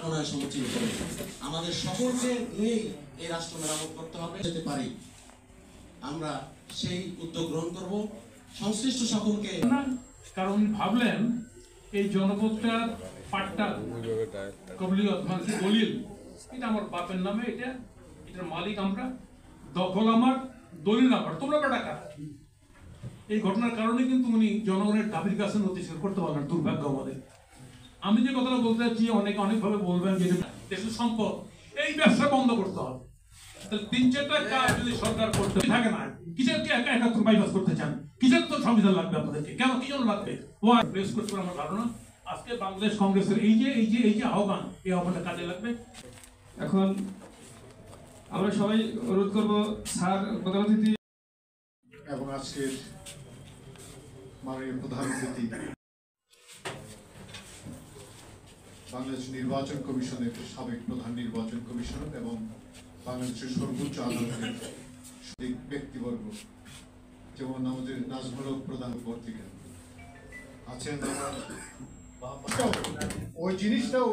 আত্মনয় সমুচীন করে আমাদের সকলকে নিয়েই এই রাষ্ট্র মেরামত করতে হবে যেতে পারি আমরা সেই উদ্যোগ গ্রহণ করব সংশ্লিষ্ট সকলকে কারণ ভাবলেন এই জনপদটার পাট্টা কবলিয়ত মানে দলিল এটা আমার বাপের নামে এটার মালিক আমরা দখল আমার দলিল আমার তোমরা টাকা এই ঘটনার কারণে কিন্তু উনি জনগণের দাবির কাছে নথি স্বীকার করতে পারলেন দুর্ভাগ্য আমাদের আমি যে কথাটা বলতে চাচ্ছি অনেকভাবে বলবেন যে দেশের সম্পদ এই ব্যবসা বন্ধ করতে হবে তাহলে 3-4টা কাজ যদি সরকার করতে থাকে না কিসের কি একা বাইপাস করতে চান কিসের তো সংবিধান লাগবে আপনাদেরকে কেন কি জন্য লাগবে ওয়ার প্লেস করতে আমার ধারণা আজকে বাংলাদেশ কংগ্রেসের এই যে আহ্বান এই আহ্বানটা কাজে লাগবে এখন আমরা সবাই অনুরোধ করব স্যার প্রধান অতিথি এবং আজকের মাননীয় প্রধান অতিথি বাংলাদেশ নির্বাচন কমিশনের সাবেক প্রধান নির্বাচন কমিশনার এবং বাংলাদেশের সর্বোচ্চ আদালতের ব্যক্তিবর্গ যেমন আমাদের নাজমুল হক প্রধান পত্রিকা আছেন ওই জিনিসটাও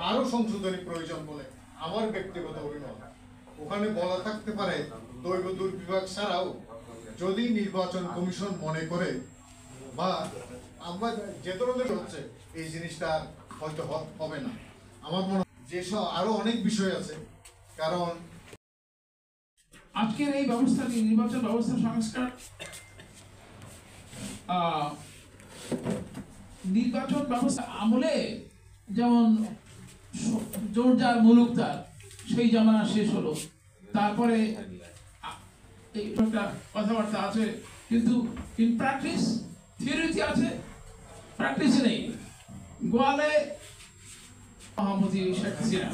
আরো সংশোধনী প্রয়োজন বলে আমার ব্যক্তিগত অভিমত ওখানে বলা থাকতে পারে দৈব দুর্বিভাগ ছাড়াও যদি নির্বাচন কমিশন মনে করে বা আমরা যে ধরনের হচ্ছে এই জিনিসটা হয়তো হবে না আমার মনে হয় যেসব আরো অনেক বিষয় আছে কারণ আজকের এই ব্যবস্থাটি নির্বাচন ব্যবস্থা সংস্কার নির্বাচন ব্যবস্থা আমলে যেমন জোরদার মুলুকদার সেই জামানা শেষ হলো তারপরে এই একটা কথাবার্তা আছে কিন্তু ইন প্র্যাকটিস থিওরিতে আছে প্র্যাকটিসে নেই গোয়ালে মহামতি শেখ হাসিনা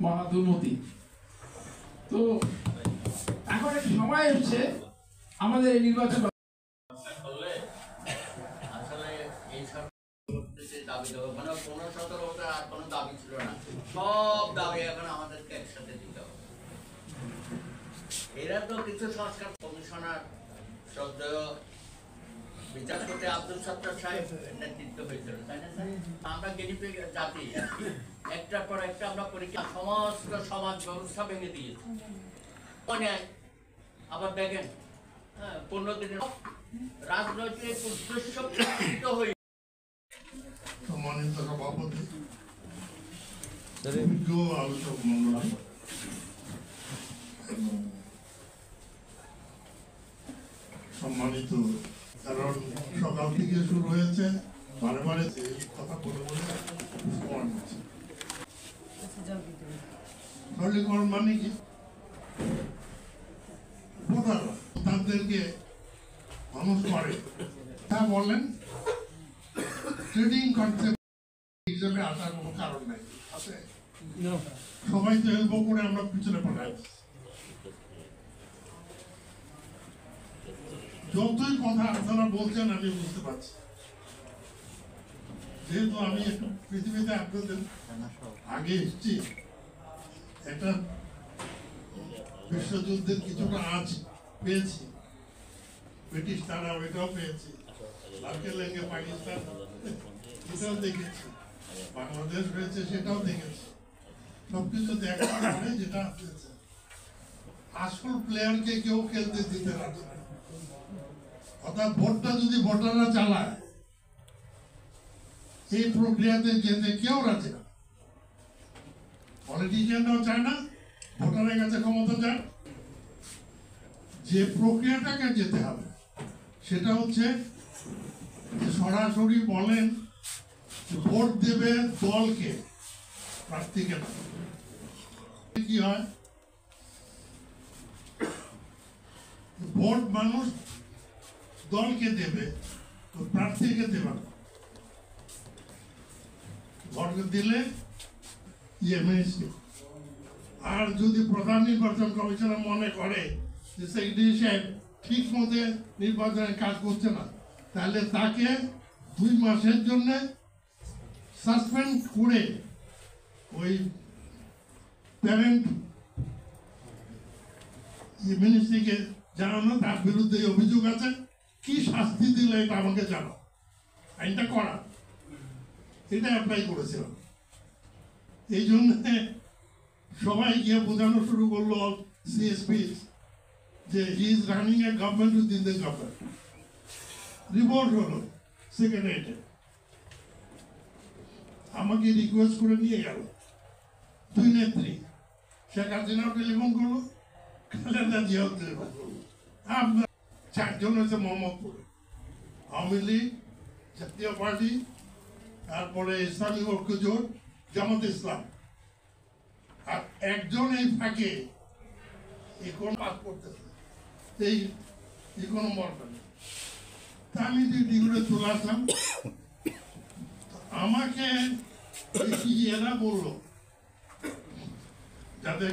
মহাদুর্মতি তো এখন একটা সময় হচ্ছে আমাদের এই নির্বাচন সব দাবি এখন আমাদেরকে একসাথে দিতে হবে এরা তো কিছু সংস্কার কমিশনার শ্রদ্ধেয় বিচারপতি আব্দুল সত্তার সাহেব নেতৃত্ব হয়েছিল তাই না স্যার আমরা গেনিপে জাতি একটার পর একটা আমরা পরীক্ষা সমস্ত সমাজ ব্যবস্থা ভেঙে দিয়েছি আবার দেখেন 15 দিনের রাজনৈতিক উদ্দেশ্য হয়ে সম্মানিত সভাপতি বিজ্ঞ আলোচক মন্ডলী সম্মানিত কারণ সকাল থেকে শুরু হয়েছে বারে বারে কথা বলে বলে সরলীকরণ মানে কি ভোটাররা তাদেরকে মানুষ করে তা বলেন ট্রেডিং কনসেপ্ট হিসেবে আসার কোনো কারণ নাই আছে সবাই তো হেল্প করে আমরা পিছনে পাঠাই যতই কথা আপনারা বলছেন আমি বুঝতে পারছি যেহেতু আমি পৃথিবীতে আপনাদের আগে এসেছি একটা বিশ্বযুদ্ধের কিছুটা আঁচ পেয়েছি ব্রিটিশ তারা ওইটাও পেয়েছি লালকেল্লাকে পাকিস্তান এটাও দেখেছি বাংলাদেশ হয়েছে সেটাও দেখেছি সবকিছু দেখার পরে যেটা হয়েছে আসল প্লেয়ারকে কেউ খেলতে দিতে রাজি না অর্থাৎ ভোটটা যদি ভোটাররা চালায় এই প্রক্রিয়াতে যেতে কেউ রাজি না পলিটিশিয়ানরাও চায় না ভোটারের কাছে ক্ষমতা চায় যে প্রক্রিয়াটাকে যেতে হবে সেটা হচ্ছে সরাসরি বলেন ভোট দেবে দলকে প্রার্থীকে না কি হয় ভোট মানুষ দলকে দেবে তো প্রার্থীকে দেবে না ভোট দিলে মিনিস্ট্রি আর যদি প্রধান নির্বাচন কমিশনার মনে করে যে সেক্রেটারি সাহেব ঠিক মতো নির্বাচনের কাজ করছে না তাহলে তাকে 2 মাসের জন্য সাসপেন্ড করে ওই প্যারেন্ট মিনিস্ট্রিকে জানানো তার বিরুদ্ধে অভিযোগ আছে কি শাস্তি দিলে এটা আমাকে জানো আইনটা করা এটা অ্যাপ্লাই করেছিলাম এই জন্য সবাই গিয়ে বোঝানো শুরু করলো সিএসপি যে he is running a government within the government. Report হলো সেক্রেটারিয়েটে, আমাকে রিকোয়েস্ট করে নিয়ে গেল দুই নেত্রী, শেখ হাসিনাও টেলিফোন করলো, খালেদা জিয়াও টেলিফোন করলো। আমরা চারজন হচ্ছে মোহাম্মদপুরে, আওয়ামী লীগ, জাতীয় পার্টি, তারপরে ইসলামী ঐক্য জোট, জামাত ইসলাম, আর একজন এই ফাঁকে এখন পাস করতেছে এই কোনো মর্যাদা নেই। তা আমি ডিউটি করে চলে আসলাম। আমাকে এরা বললো যাদের